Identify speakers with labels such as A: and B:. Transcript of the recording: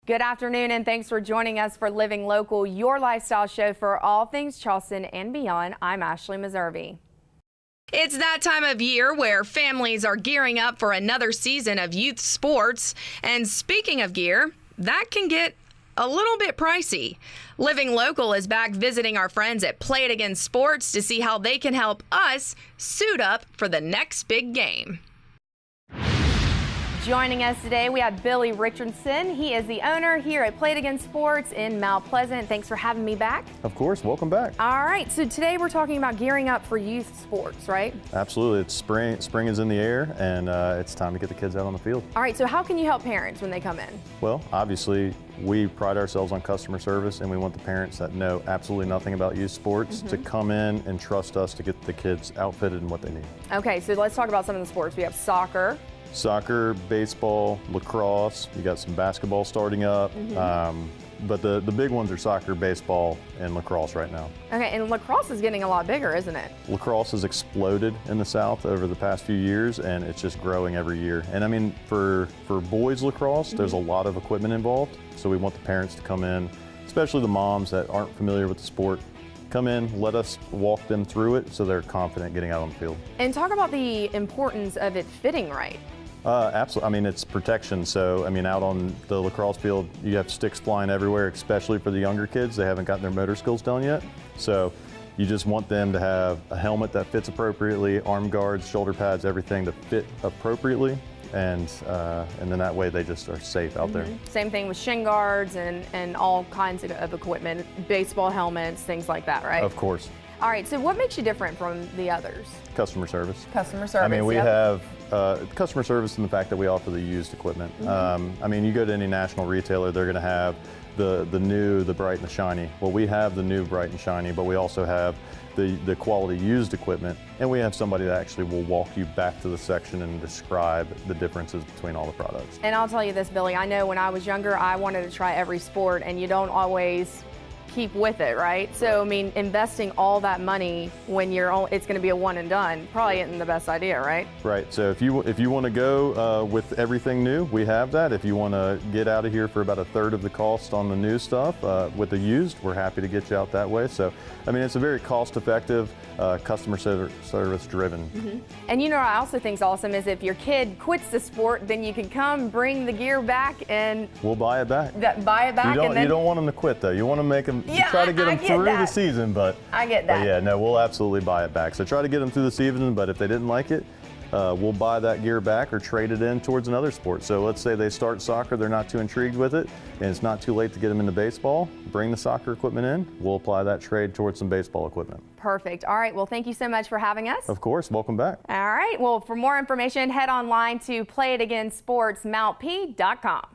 A: Good afternoon, and thanks for joining us for Living Local, your lifestyle show for all things Charleston and beyond. I'm Ashley Meservey. It's that time of year where families are gearing up for another season of youth sports. And speaking of gear, that can get a little bit pricey. Living Local is back visiting our friends at Play It Again Sports to see how they can help us suit up for the next big game. Joining us today, we have Billy Richardson. He is the owner here at Play It Again Sports in Mount Pleasant. Thanks for having me back.
B: Of course, welcome back.
A: All right, so today we're talking about gearing up for youth sports, right?
B: Absolutely, it's spring. Spring is in the air, and it's time to get the kids out on the field.
A: All right, so how can you help parents when they come in?
B: Well, obviously, we pride ourselves on customer service, and we want the parents that know absolutely nothing about youth sports to come in and trust us to get the kids outfitted and what they need.
A: Okay, so let's talk about some of the sports. We have
B: soccer, baseball, lacrosse. You got some basketball starting up, but the big ones are soccer, baseball, and lacrosse right now.
A: Okay, and lacrosse is getting a lot bigger, isn't it?
B: Lacrosse has exploded in the South over the past few years, and it's just growing every year. And I mean, for boys lacrosse, there's a lot of equipment involved, so we want the parents to come in, especially the moms that aren't familiar with the sport. Come in, let us walk them through it so they're confident getting out on the field.
A: And talk about the importance of it fitting right.
B: Absolutely. I mean, it's protection. So, I mean, out on the lacrosse field, you have sticks flying everywhere, especially for the younger kids. They haven't gotten their motor skills done yet. So you just want them to have a helmet that fits appropriately, arm guards, shoulder pads, everything to fit appropriately. And then that way they just are safe out there.
A: Same thing with shin guards and all kinds of equipment, baseball helmets, things like that, right?
B: Of course.
A: All right, so what makes you different from the others?
B: Customer service.
A: Customer service,
B: I mean, we have customer service in the fact that we offer the used equipment. I mean, you go to any national retailer, they're going to have the new, the bright and the shiny. Well, we have the new, bright and shiny, but we also have the quality used equipment, and we have somebody that actually will walk you back to the section and describe the differences between all the products.
A: And I'll tell you this, Billy, I know when I was younger, I wanted to try every sport, and you don't always keep with it, right? So, I mean, investing all that money when it's going to be a one and done probably isn't the best idea, right?
B: Right. So if you want to go with everything new, we have that. If you want to get out of here for about a third of the cost on the new stuff with the used, we're happy to get you out that way. So, I mean, it's a very cost-effective, customer service-driven.
A: And you know what I also think is awesome is if your kid quits the sport, then you can come bring the gear back and
B: we'll buy it back. You don't want them to quit though. You want to make them. Try to get them through the season, but
A: I get that.
B: But yeah, no, we'll absolutely buy it back. So try to get them through the season, but if they didn't like it, we'll buy that gear back or trade it in towards another sport. So let's say they start soccer, they're not too intrigued with it, and it's not too late to get them into baseball. Bring the soccer equipment in. We'll apply that trade towards some baseball equipment.
A: Perfect. All right. Well, thank you so much for having us.
B: Of course. Welcome back.
A: All right. Well, for more information, head online to playitagainsportsmountp.com.